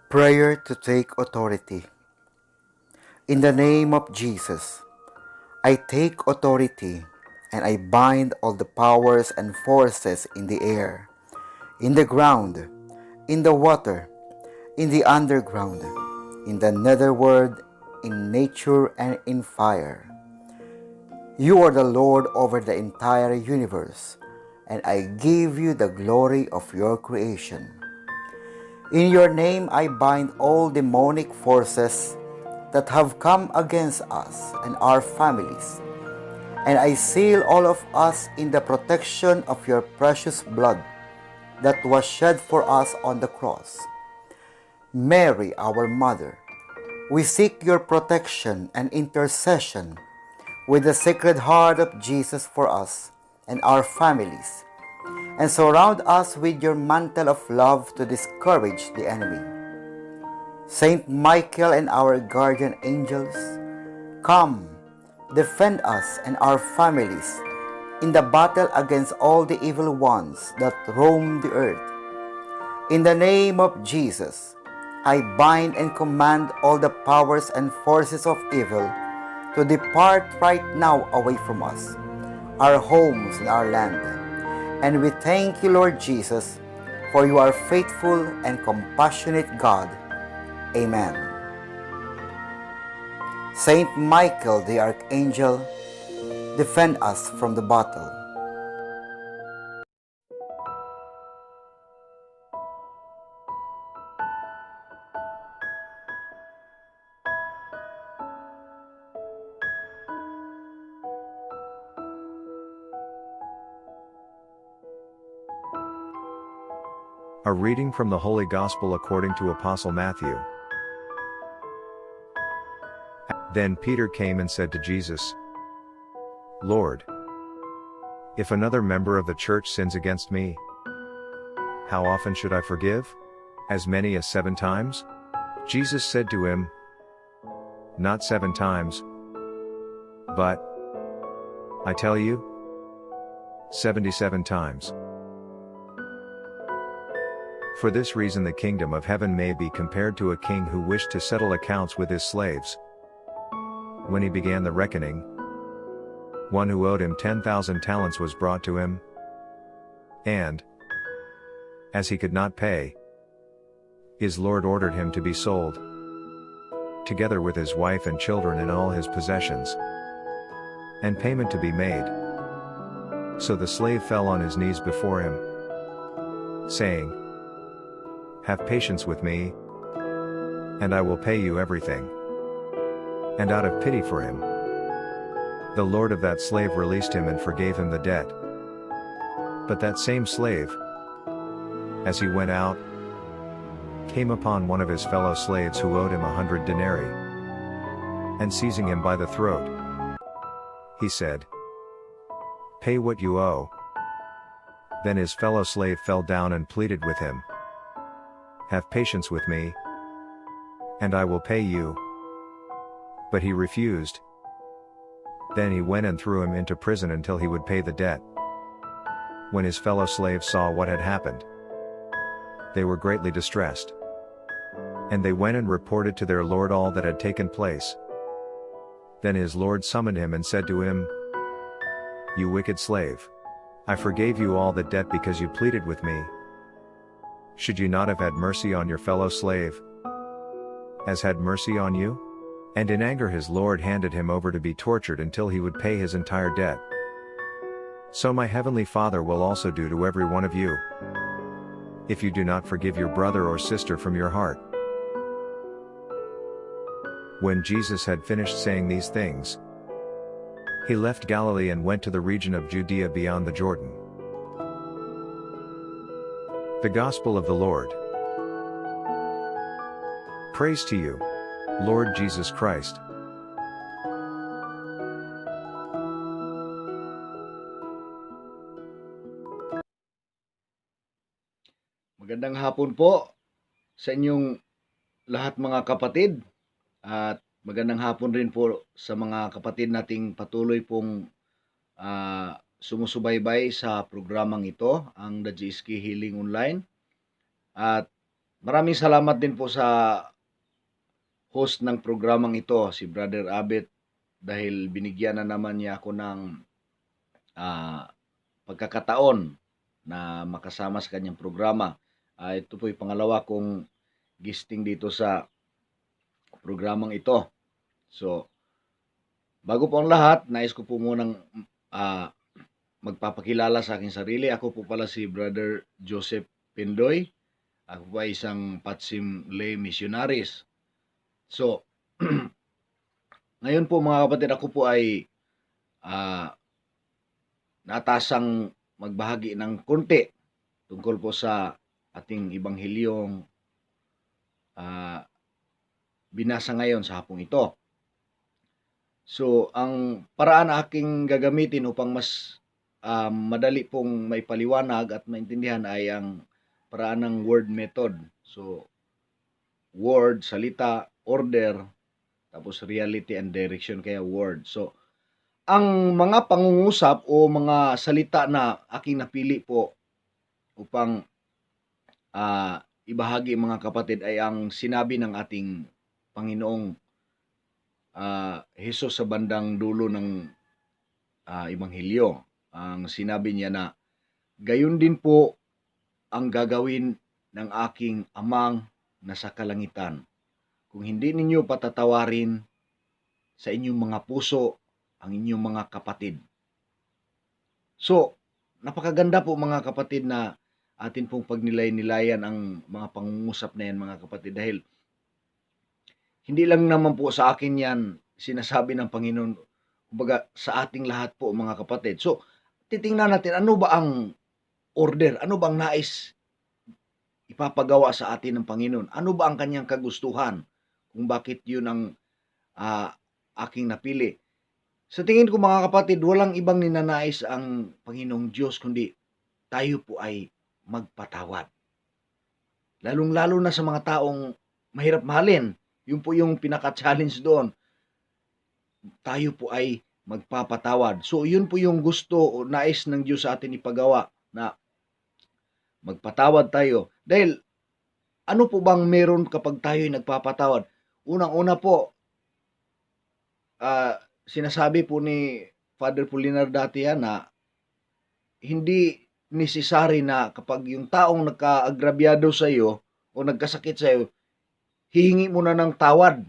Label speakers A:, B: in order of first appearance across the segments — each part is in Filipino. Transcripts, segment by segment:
A: Prayer to take authority. In the name of Jesus, I take authority and I bind all the powers and forces in the air, in the ground, in the water, in the underground, in the netherworld, in nature, and in fire. You are the Lord over the entire universe, and I give you the glory of your creation. In your name I bind all demonic forces that have come against us and our families, and I seal all of us in the protection of your precious blood that was shed for us on the cross. Mary, our Mother, we seek your protection and intercession with the Sacred Heart of Jesus for us and our families, and surround us with your mantle of love to discourage the enemy. Saint Michael and our guardian angels, come, defend us and our families in the battle against all the evil ones that roam the earth. In the name of Jesus, I bind and command all the powers and forces of evil to depart right now away from us, our homes and our land. And we thank you, Lord Jesus, for you are faithful and compassionate God. Amen. Saint Michael the Archangel, defend us from the battle.
B: A reading from the Holy Gospel according to Apostle Matthew. Then Peter came and said to Jesus, Lord, if another member of the church sins against me, how often should I forgive? As many as 7 times? Jesus said to him, Not 7 times, but, I tell you, 77 times. For this reason the kingdom of heaven may be compared to a king who wished to settle accounts with his slaves. When he began the reckoning, one who owed him 10,000 talents was brought to him, and, as he could not pay, his lord ordered him to be sold, together with his wife and children and all his possessions, and payment to be made. So the slave fell on his knees before him, saying, Have patience with me, and I will pay you everything. And out of pity for him, the lord of that slave released him and forgave him the debt. But that same slave, as he went out, came upon one of his fellow slaves who owed him 100 denarii, and seizing him by the throat, he said, Pay what you owe. Then his fellow slave fell down and pleaded with him, Have patience with me, and I will pay you. But he refused. Then he went and threw him into prison until he would pay the debt. When his fellow slaves saw what had happened, they were greatly distressed. And they went and reported to their lord all that had taken place. Then his lord summoned him and said to him, You wicked slave, I forgave you all the debt because you pleaded with me. Should you not have had mercy on your fellow slave, as had mercy on you? And in anger his lord handed him over to be tortured until he would pay his entire debt. So my heavenly Father will also do to every one of you, if you do not forgive your brother or sister from your heart. When Jesus had finished saying these things, he left Galilee and went to the region of Judea beyond the Jordan. The Gospel of the Lord. Praise to you, Lord Jesus Christ.
C: Magandang hapon po sa inyong lahat mga kapatid, at magandang hapon rin po sa mga kapatid nating patuloy pong sumusubaybay sa programang ito, ang The GSK Healing Online. At Maraming salamat din po sa host ng programang ito, si Brother Abet, dahil binigyan na naman niya ako ng pagkakataon na makasama sa kanyang programa. Ito po yung pangalawa kong gisting dito sa programang ito. So, bago po ang lahat, nais ko po munang magpapakilala sa aking sarili. Ako po pala si Brother Joseph Pindoy. Ako po ay isang Patsim Lay Missionaries. So, ngayon po mga kapatid, ako po ay natasang magbahagi ng konti tungkol po sa ating ibanghelyong binasa ngayon sa hapong ito. So, ang paraan na aking gagamitin upang mas madali pong may paliwanag at maintindihan ay ang paraan ng word method. So, word, salita, order, tapos reality and direction, kaya word. So, ang mga pangungusap o mga salita na aking napili po upang ibahagi mga kapatid ay ang sinabi ng ating Panginoong Jesus sa bandang dulo ng Ebanghelyo. Ang sinabi niya na, gayon din po ang gagawin ng aking amang nasa kalangitan. Kung hindi ninyo patatawarin sa inyong mga puso ang inyong mga kapatid. So, napakaganda po mga kapatid na atin pong pagnilay-nilayan ang mga pangungusap na yan mga kapatid, dahil hindi lang naman po sa akin yan sinasabi ng Panginoon, kumbaga sa ating lahat po mga kapatid. So, titingnan natin ano ba ang order, ano bang nais ipapagawa sa atin ng Panginoon, ano ba ang kanyang kagustuhan, kung bakit yun ang aking napili. Sa tingin ko mga kapatid, walang ibang ninanais ang Panginoong Diyos kundi tayo po ay magpatawad. Lalong-lalo na sa mga taong mahirap mahalin. Yun po yung pinaka-challenge doon. Tayo po ay magpapatawad. So yun po yung gusto o nais ng Diyos sa atin ipagawa, na magpatawad tayo. Dahil ano po bang meron kapag tayo ay nagpapatawad? Unang-una po, sinasabi po ni Father Polinar dati yan na hindi necessary na kapag yung taong nagka-agrabyado sa iyo o nagkasakit sa iyo, hihingi mo na ng tawad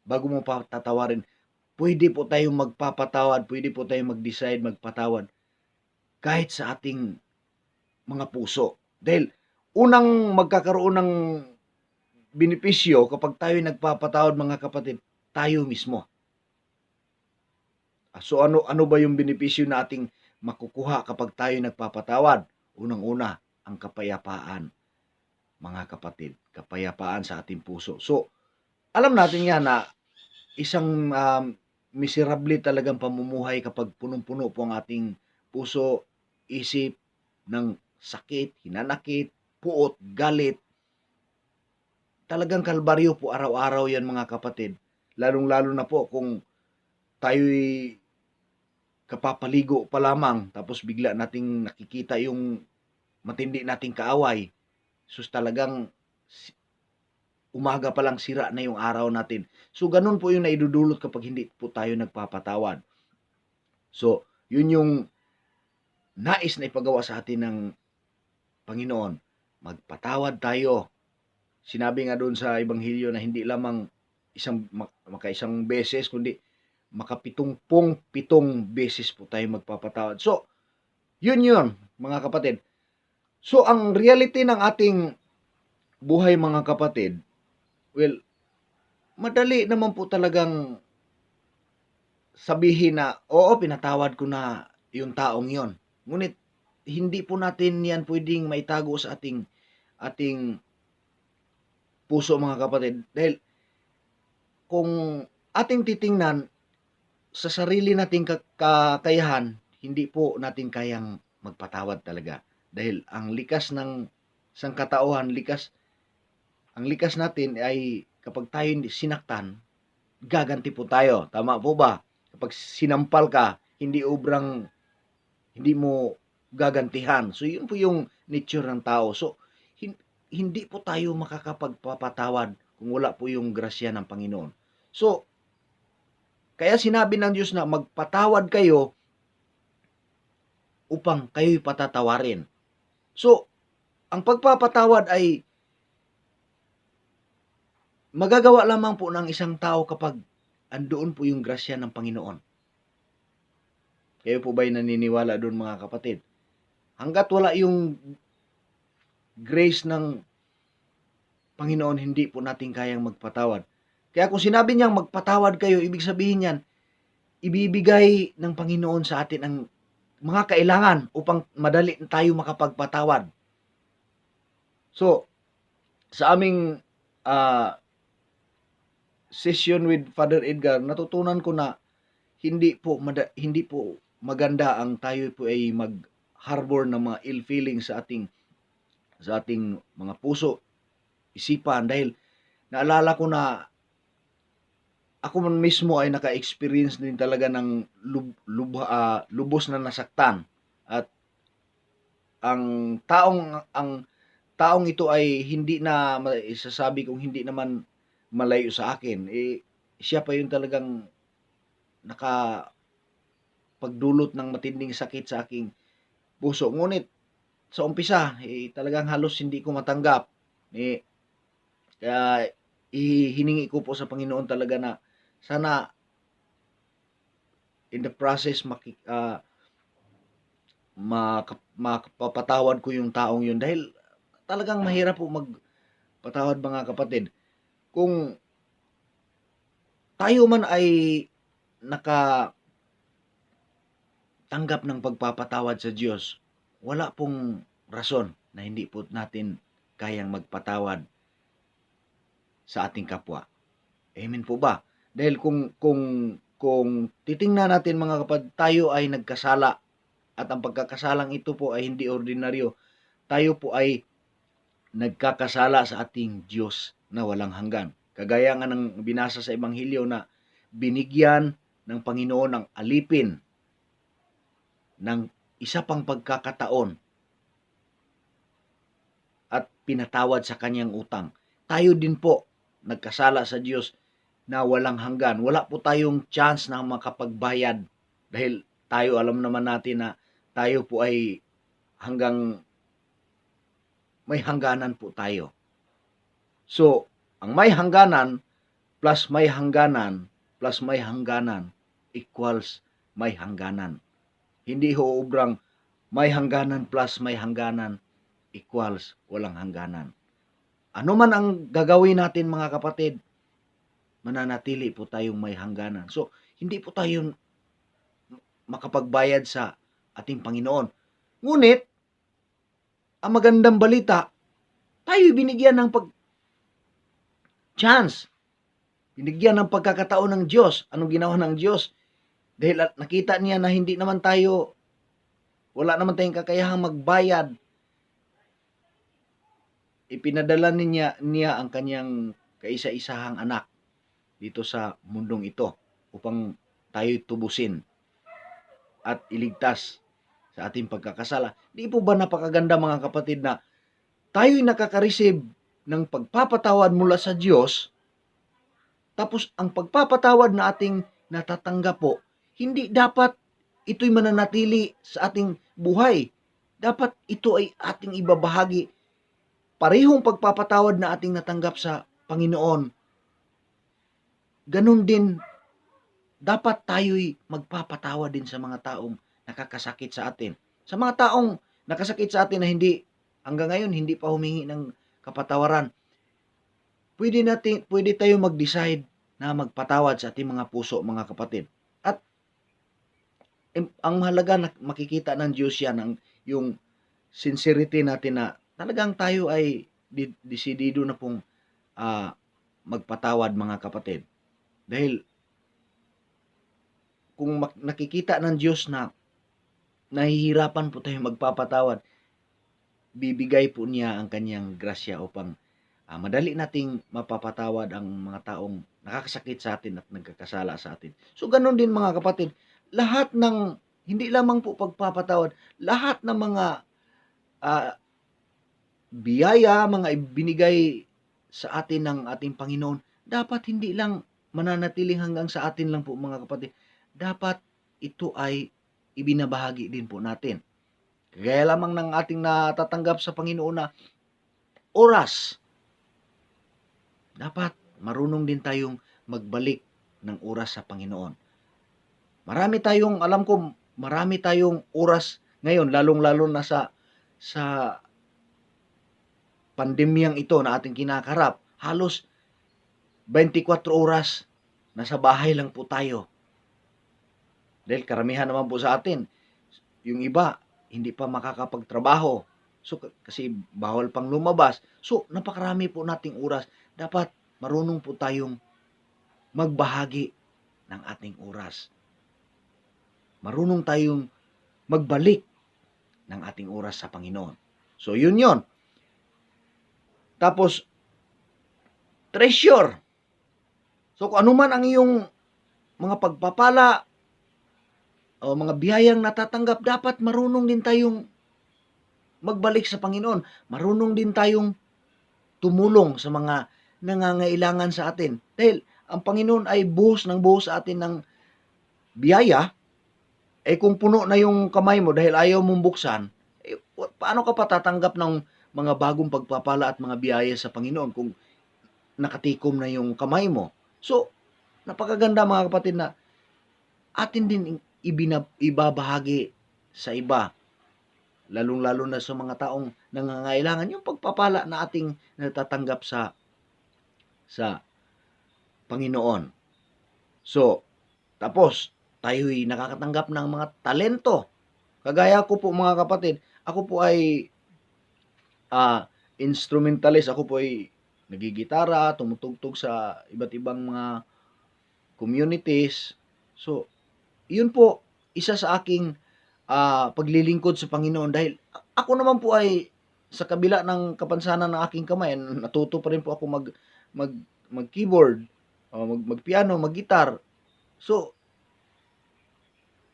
C: bago mo patatawarin. Pwede po tayong magpapatawad, pwede po tayong mag-decide magpatawad kahit sa ating mga puso. Dahil unang magkakaroon ng benepisyo kapag tayo nagpapatawad mga kapatid, tayo mismo. So ano ba yung benepisyo na ating makukuha kapag tayo nagpapatawad? Unang-una, ang kapayapaan, mga kapatid. Kapayapaan sa ating puso. So, alam natin yan na isang miserable talagang pamumuhay kapag punong-puno po ang ating puso, isip ng sakit, hinanakit, puot, galit. Talagang kalbaryo po araw-araw yan mga kapatid. Lalong-lalo na po kung tayo'y kapapaligo pa lamang tapos bigla nating nakikita yung matindi nating kaaway. Sus, talagang umaga pa lang sira na yung araw natin. So ganun po yung naidudulot kapag hindi po tayo nagpapatawad. So yun yung nais na ipagawa sa atin ng Panginoon. Magpatawad tayo. Sinabi nga doon sa Ebanghelyo na hindi lamang makaisang beses, kundi makapitungpong-pitong beses po tayo magpapatawad. So, yun mga kapatid. So, ang reality ng ating buhay mga kapatid, well, madali naman po talagang sabihin na, oo, pinatawad ko na yung taong yon. Ngunit, hindi po natin yan pwedeng maitago sa ating puso mga kapatid. Dahil, kung ating titingnan, sa sarili nating kakayahan, hindi po natin kayang magpatawad talaga. Dahil ang likas ng sangkatauhan, ang likas natin ay kapag tayo sinaktan, gaganti po tayo. Tama po ba? Kapag sinampal ka, hindi mo gagantihan. So, yun po yung nature ng tao. So, hindi po tayo makakapagpapatawad kung wala po yung grasya ng Panginoon. So, kaya sinabi ng Diyos na magpatawad kayo upang kayo'y patatawarin. So, ang pagpapatawad ay magagawa lamang po ng isang tao kapag andoon po yung grasya ng Panginoon. Kayo po ba'y naniniwala doon, mga kapatid? Hanggat wala yung grace ng Panginoon, hindi po natin kayang magpatawad. Kaya kung sinabi niyang magpatawad kayo, ibig sabihin niyan, ibibigay ng Panginoon sa atin ang mga kailangan upang madali tayo makapagpatawad. So, sa aming session with Father Edgar, natutunan ko na hindi po maganda ang tayo po ay mag-harbor ng mga ill feelings sa ating mga puso, isipan, dahil naalala ko na ako man mismo ay naka-experience din talaga ng lubos na nasaktan, at ang taong ito ay hindi na isasabi kong hindi naman malayo sa akin. Siya pa yung talagang nakapagdulot ng matinding sakit sa aking puso. Ngunit sa umpisa, talagang halos hindi ko matanggap. Kaya hiningi ko po sa Panginoon talaga na sana in the process makapatawad ko yung taong yun, dahil talagang mahirap po magpatawad, mga kapatid. Kung tayo man ay nakatanggap ng pagpapatawad sa Diyos, wala pong rason na hindi po natin kayang magpatawad sa ating kapwa. Amen po ba? Dahil kung titingnan natin, mga kapatid, tayo ay nagkasala, at ang pagkakasalang ito po ay hindi ordinaryo. Tayo po ay nagkakasala sa ating Diyos na walang hanggan. Kagaya nga ng binasa sa Ebanghelyo na binigyan ng Panginoon ng alipin ng isa pang pagkakataon at pinatawad sa kanyang utang. Tayo din po nagkasala sa Diyos na walang hanggan. Wala po tayong chance na makapagbayad, dahil tayo, alam naman natin na tayo po ay hanggang may hangganan po tayo. So, ang may hangganan plus may hangganan plus may hangganan equals may hangganan. Hindi hoobrang may hangganan plus may hangganan equals walang hangganan. Ano man ang gagawin natin, mga kapatid, mananatili po tayong may hangganan. So, hindi po tayo makapagbayad sa ating Panginoon. Ngunit, ang magandang balita, tayo binigyan ng chance. Binigyan ng pagkakataon ng Diyos. Anong ginawa ng Diyos? Dahil nakita niya na hindi naman tayo, wala naman tayong kakayahang magbayad, ipinadala niya ang kanyang kaisa-isahang anak dito sa mundong ito upang tayo'y tubusin at iligtas sa ating pagkakasala. Di po ba napakaganda, mga kapatid, na tayo'y nakaka-receive ng pagpapatawad mula sa Diyos, tapos ang pagpapatawad na ating natatanggap po, hindi dapat ito'y mananatili sa ating buhay. Dapat ito ay ating ibabahagi. Parehong pagpapatawad na ating natanggap sa Panginoon, ganun din, dapat tayo'y magpapatawad din sa mga taong nakakasakit sa atin. Sa mga taong nakasakit sa atin na hanggang ngayon, hindi pa humingi ng kapatawaran, pwede tayo mag-decide na magpatawad sa ating mga puso, mga kapatid. At ang mahalaga, na makikita ng Diyos yan, yung sincerity natin na talagang tayo ay desidido na pong magpatawad, mga kapatid. Dahil kung nakikita ng Diyos na nahihirapan po tayo magpapatawad, bibigay po niya ang kanyang grasya upang madali nating mapapatawad ang mga taong nakakasakit sa atin at nagkakasala sa atin. So, ganun din, mga kapatid, lahat ng, hindi lamang po pagpapatawad, lahat ng mga biyaya, mga ibinigay sa atin ng ating Panginoon, dapat hindi lang mananatiling hanggang sa atin lang po mga kapatid. Dapat ito ay ibinabahagi din po natin. Kaya lamang ng ating natatanggap sa Panginoon na oras, dapat marunong din tayong magbalik ng oras sa Panginoon. Marami tayong oras ngayon, lalong-lalo na sa pandemyang ito na ating kinakarap. Halos 24 oras nasa bahay lang po tayo. Dahil karamihan naman po sa atin, yung iba hindi pa makakapagtrabaho. So kasi bawal pang lumabas. So napakarami po nating oras. Dapat marunong po tayong magbahagi ng ating oras. Marunong tayong magbalik ng ating oras sa Panginoon. So yun yon. Tapos treasure. So kung ano man ang iyong mga pagpapala o mga biyayang natatanggap, dapat marunong din tayong magbalik sa Panginoon. Marunong din tayong tumulong sa mga nangangailangan sa atin. Dahil ang Panginoon ay buhos sa atin ng biyaya. Kung puno na yung kamay mo dahil ayaw mong buksan, paano ka pa tatanggap ng mga bagong pagpapala at mga biyaya sa Panginoon kung nakatikom na yung kamay mo? So, napakaganda mga kapatid na atin din ibabahagi sa iba, lalong-lalo na sa mga taong nangangailangan, yung pagpapala na ating natatanggap sa Panginoon. So, tapos, tayo'y nakakatanggap ng mga talento. Kagaya ko po mga kapatid, ako po ay instrumentalist, ako po ay nagigitara, tumutugtog sa iba't ibang mga communities. So, yun po, isa sa aking paglilingkod sa Panginoon dahil ako naman po ay sa kabila ng kapansanan ng aking kamay, natuto pa rin po ako mag-keyboard, mag-piano, mag-gitar. So,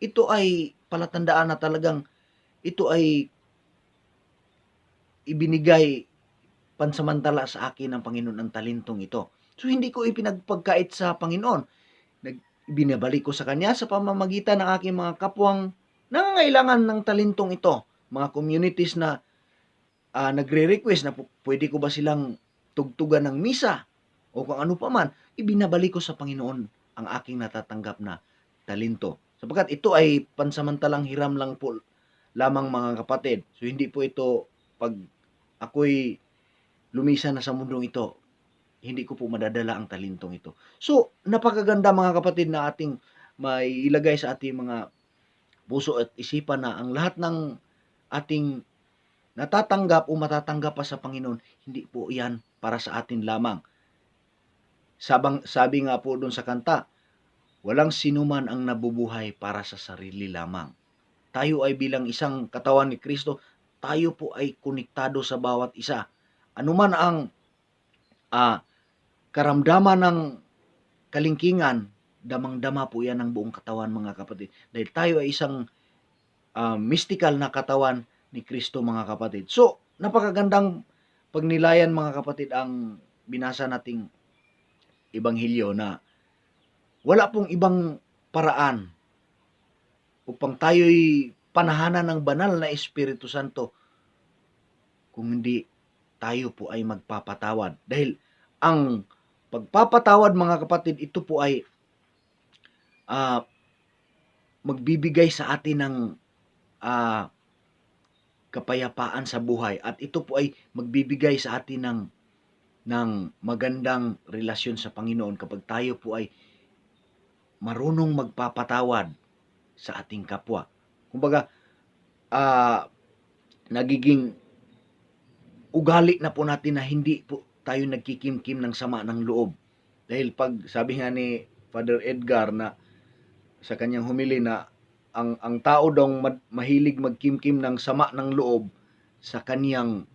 C: ito ay palatandaan na talagang ito ay ibinigay pansamantala sa akin ng Panginoon ang talentong ito. So, hindi ko ipinagpagkait sa Panginoon. Binabalik ko sa Kanya sa pamamagitan ng aking mga kapwang nangangailangan ng talentong ito. Mga communities na nagre-request na pwede ko ba silang tugtugan ng misa o kung ano pa man, ibinabalik ko sa Panginoon ang aking natatanggap na talento. Sapagkat ito ay pansamantalang hiram lang po lamang mga kapatid. So hindi po ito pag ako'y lumisan na sa mundong ito, hindi ko po madadala ang talentong ito. So, napakaganda mga kapatid na ating mailagay sa ating mga puso at isipan na ang lahat ng ating natatanggap o matatanggap pa sa Panginoon, hindi po yan para sa atin lamang. Sabi nga po doon sa kanta, walang sinuman ang nabubuhay para sa sarili lamang. Tayo ay bilang isang katawan ni Kristo, tayo po ay konektado sa bawat isa. Anuman ang karamdaman ng kalingkingan, damang-dama po yan ng buong katawan mga kapatid. Dahil tayo ay isang mystical na katawan ni Kristo mga kapatid. So, napakagandang pagnilayan mga kapatid ang binasa nating Ebanghelyo na wala pong ibang paraan upang tayo'y panahanan ng banal na Espiritu Santo kung hindi tayo po ay magpapatawad. Dahil ang pagpapatawad mga kapatid, ito po ay magbibigay sa atin ng kapayapaan sa buhay at ito po ay magbibigay sa atin ng magandang relasyon sa Panginoon kapag tayo po ay marunong magpapatawad sa ating kapwa. Kumbaga, nagiging ugali na po natin na hindi po tayo nagkikimkim ng sama ng loob. Dahil pag sabi nga ni Father Edgar na sa kanyang humili na ang tao daw mahilig magkimkim ng sama ng loob sa kanyang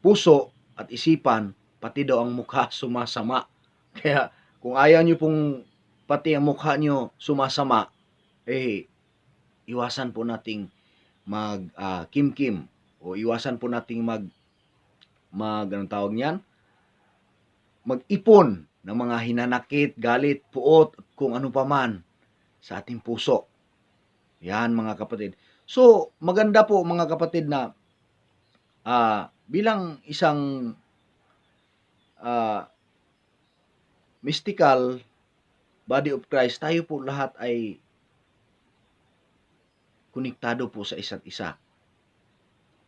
C: puso at isipan, pati daw ang mukha sumasama. Kaya kung ayaw nyo pong pati ang mukha nyo sumasama, iwasan po nating mag-kimkim o iwasan po nating anong tawag niyan? Mag-ipon ng mga hinanakit, galit, puot, kung ano pa man sa ating puso. Yan mga kapatid. So, maganda po mga kapatid na bilang isang mystical body of Christ, tayo po lahat ay konektado po sa isa't isa.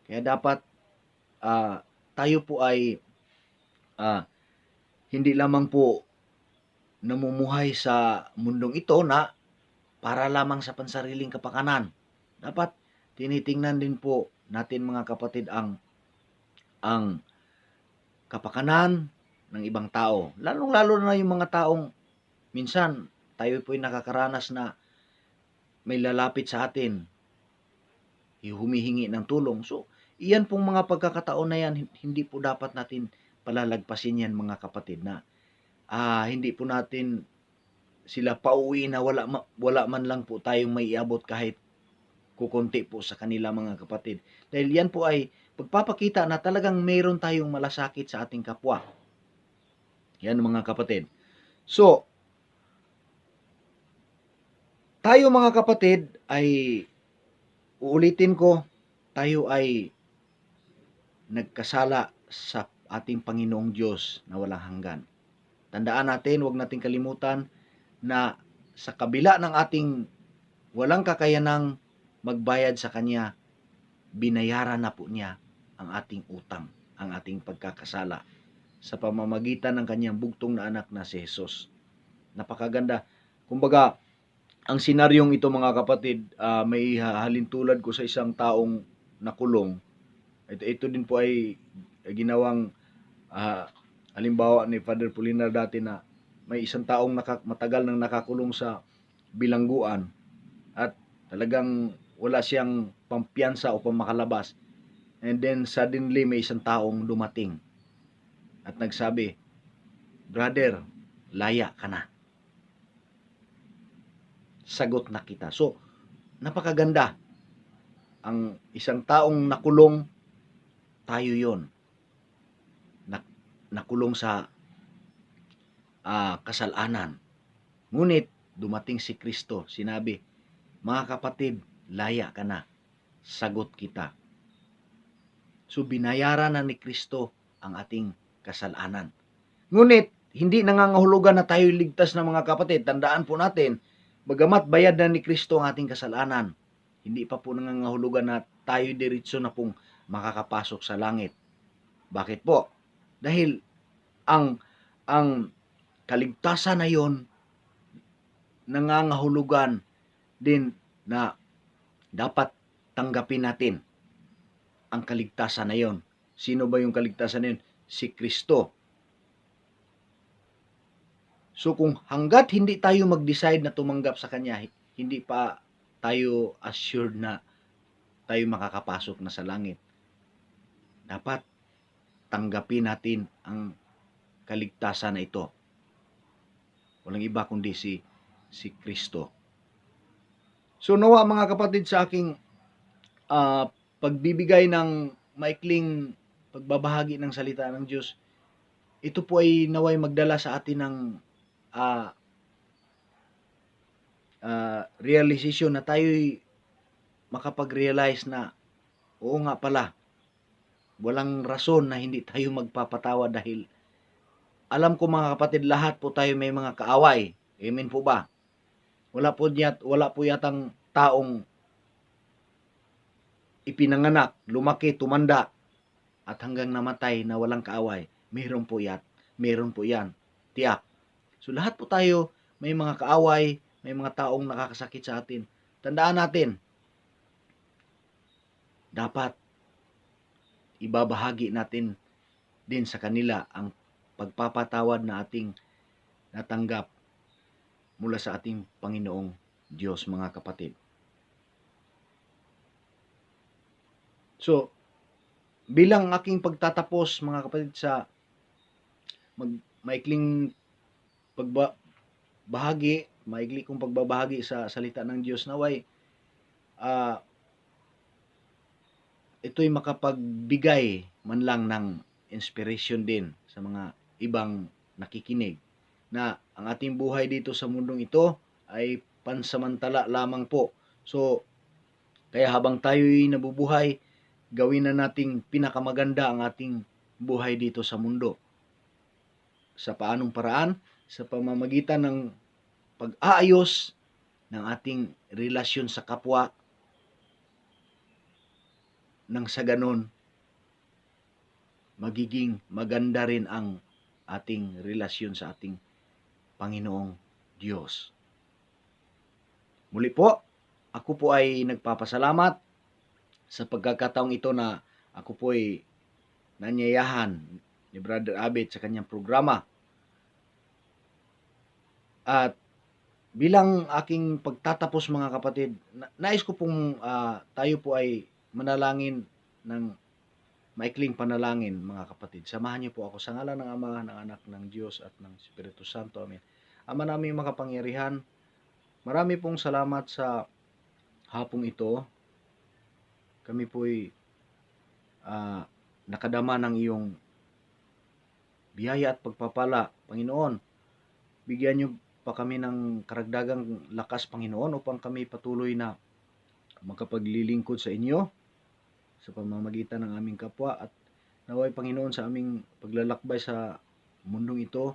C: Kaya dapat tayo po ay hindi lamang po namumuhay sa mundong ito na para lamang sa pansariling kapakanan. Dapat tinitingnan din po natin mga kapatid ang kapakanan ng ibang tao. Lalong-lalo na yung mga taong minsan tayo po ay nakakaranas na may lalapit sa atin, humihingi ng tulong. So, iyan pong mga pagkakataon na yan, hindi po dapat natin palalagpasin yan mga kapatid na hindi po natin sila pauwi na wala man lang po tayong may iabot kahit kukunti po sa kanila mga kapatid. Dahil yan po ay pagpapakita na talagang mayroon tayong malasakit sa ating kapwa. Yan mga kapatid. So, tayo mga kapatid ay uulitin ko, tayo ay nagkasala sa ating Panginoong Diyos na walang hanggan. Tandaan natin, huwag nating kalimutan na sa kabila ng ating walang kakayanang magbayad sa Kanya, binayaran na po niya ang ating utang, ang ating pagkakasala sa pamamagitan ng Kanyang bugtong na anak na si Jesus. Napakaganda. Kumbaga, ang senaryong ito mga kapatid, may halintulad ko sa isang taong nakulong. Ito din po ay ginawang halimbawa ni Father Polinar dati na may isang taong matagal nang nakakulong sa bilangguan at talagang wala siyang pampiyansa o pamakalabas. And then suddenly may isang taong dumating at nagsabi, "Brother, laya ka na. Sagot na kita." So, napakaganda. Ang isang taong nakulong, tayo yon. Nakulong sa kasalanan. Ngunit, dumating si Kristo. Sinabi, "Mga kapatid, laya ka na. Sagot kita." So, binayaran na ni Kristo ang ating kasalanan. Ngunit, hindi nangangahulugan na tayo ligtas na mga kapatid. Tandaan po natin, bagamat bayad na ni Kristo ang ating kasalanan, hindi pa po nangangahulugan na tayo diretso na pong makakapasok sa langit. Bakit po? Dahil ang kaligtasan na yon nangangahulugan din na dapat tanggapin natin ang kaligtasan na yon. Sino ba yung kaligtasan na yon? Si Kristo. So kung hanggat hindi tayo mag-decide na tumanggap sa Kanya, hindi pa tayo assured na tayo makakapasok na sa langit. Dapat tanggapin natin ang kaligtasan na ito. Walang iba kundi si Kristo. So nawa mga kapatid sa aking pagbibigay ng maikling pagbabahagi ng salita ng Diyos, ito po ay naway magdala sa atin ng realization na tayo'y makapag-realize na oo nga pala, walang rason na hindi tayo magpapatawa dahil alam ko mga kapatid, lahat po tayo may mga kaaway. Amen po ba? Wala po yatang taong ipinanganak, lumaki, tumanda at hanggang namatay na walang kaaway. Meron po yan. Tiyak. So lahat po tayo may mga kaaway, may mga taong nakakasakit sa atin. Tandaan natin, dapat ibabahagi natin din sa kanila ang pagpapatawad na ating natanggap mula sa ating Panginoong Diyos, mga kapatid. So, bilang aking pagtatapos, mga kapatid, sa maikling maikli kong pagbabahagi sa salita ng Diyos, naway ito'y makapagbigay man lang ng inspiration din sa mga ibang nakikinig na ang ating buhay dito sa mundong ito ay pansamantala lamang po. So, kaya habang tayo'y nabubuhay, gawin na nating pinakamaganda ang ating buhay dito sa mundo. Sa paanong paraan? Sa pamamagitan ng pag-aayos ng ating relasyon sa kapwa, nang sa ganon, magiging maganda rin ang ating relasyon sa ating Panginoong Diyos. Muli po, ako po ay nagpapasalamat sa pagkakataong ito na ako po ay nanyayahan ni Brother Abet sa kanyang programa. At bilang aking pagtatapos mga kapatid, nais ko pong tayo po ay manalangin ng maikling panalangin mga kapatid. Samahan niyo po ako sa ngalan ng Ama, ng Anak, ng Diyos at ng Espiritu Santo. Amen. Ama naming makapangyarihan, marami pong salamat sa hapong ito. Kami po'y nakadama ng iyong biyaya at pagpapala, Panginoon. Bigyan niyo pa kami ng karagdagang lakas, Panginoon, upang kami patuloy na makapaglilingkod sa inyo sa pamamagitan ng aming kapwa, at naway, Panginoon, sa aming paglalakbay sa mundong ito,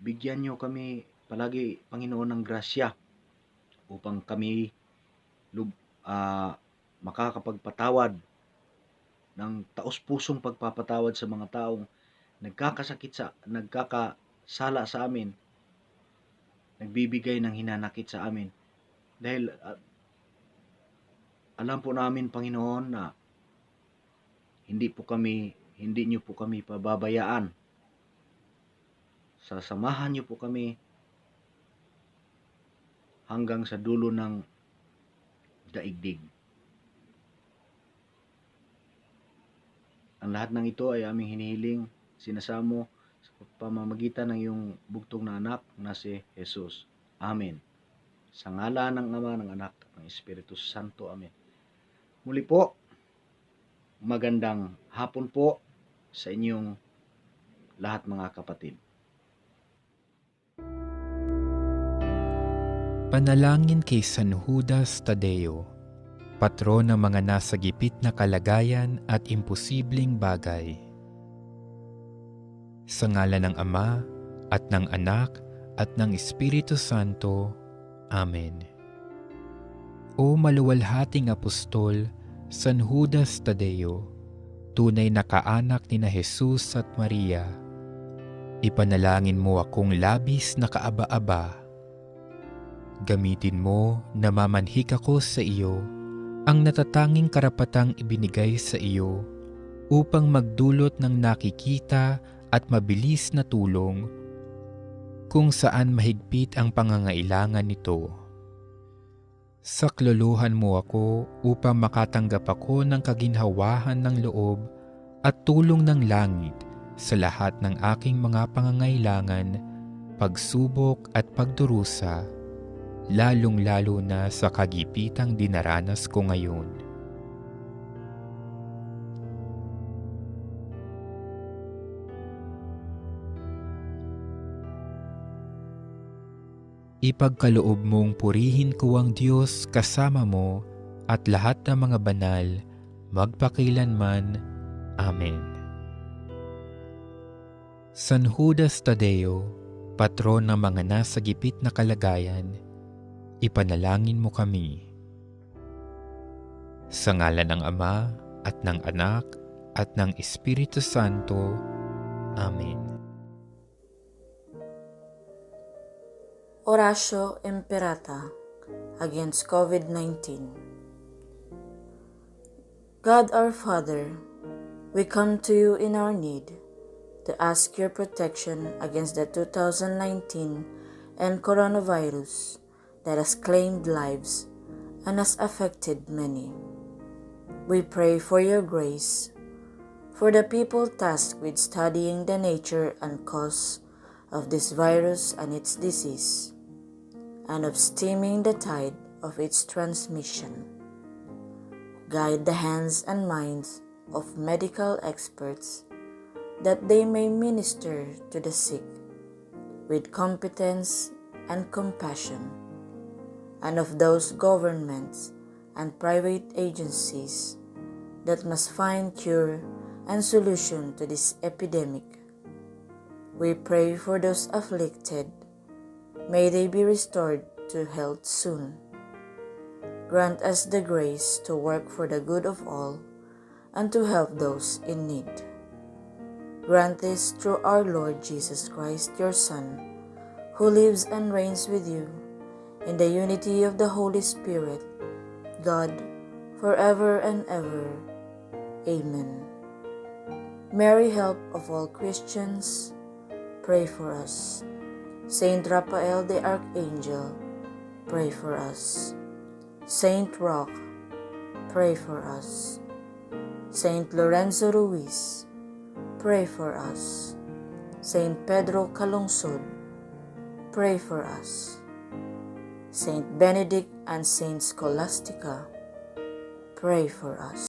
C: bigyan niyo kami palagi, Panginoon, ng grasya upang kami makakapagpatawad ng taos-pusong pagpapatawad sa mga taong nagkakasala sa amin, nagbibigay ng hinanakit sa amin. Dahil alam po namin, Panginoon, na hindi niyo po kami pababayaan. Sasamahan niyo po kami hanggang sa dulo ng daigdig. Ang lahat ng ito ay aming hinihiling, sinasamo sa pamamagitan ng iyong bugtong na anak na si Jesus. Amen. Sa ngalan ng Ama, ng Anak, ng Espiritu Santo. Amen. Muli po, magandang hapon po sa inyong lahat mga kapatid.
D: Panalangin kay San Judas Tadeo, patron ng mga nasa gipit na kalagayan at imposibleng bagay. Sa ngalan ng Ama, at ng Anak, at ng Espiritu Santo. Amen. O maluwalhating apostol, San Judas Tadeo, tunay na kaanak ni na Jesus at Maria, ipanalangin mo akong labis na kaaba-aba. Gamitin mo na mamanhik ako sa iyo ang natatanging karapatang ibinigay sa iyo upang magdulot ng nakikita at mabilis na tulong kung saan mahigpit ang pangangailangan nito. Saklolohan mo ako upang makatanggap ako ng kaginhawahan ng loob at tulong ng langit sa lahat ng aking mga pangangailangan, pagsubok at pagdurusa, lalong-lalo na sa kagipitang dinaranas ko ngayon. Ipagkaloob mong purihin ko ang Diyos kasama mo at lahat ng mga banal, magpakilanman. Amen. San Judas Tadeo, patron ng mga nasa gipit na kalagayan, ipanalangin mo kami. Sa ngalan ng Ama, at ng Anak, at ng Espiritu Santo. Amen.
E: Oratio Imperata against COVID-19. God our Father, we come to you in our need to ask your protection against the 2019 and coronavirus that has claimed lives and has affected many. We pray for your grace for the people tasked with studying the nature and cause of this virus and its disease, and of stemming the tide of its transmission. Guide the hands and minds of medical experts that they may minister to the sick with competence and compassion, and of those governments and private agencies that must find cure and solution to this epidemic. We pray for those afflicted. May they be restored to health soon. Grant us the grace to work for the good of all and to help those in need. Grant this through our Lord Jesus Christ, your Son, who lives and reigns with you in the unity of the Holy Spirit, God, forever and ever. Amen. Mary, help of all Christians, pray for us. Saint Raphael the Archangel, pray for us. Saint Roch, pray for us. Saint Lorenzo Ruiz, pray for us. Saint Pedro Calungsod, pray for us. Saint Benedict and Saint Scholastica, pray for us.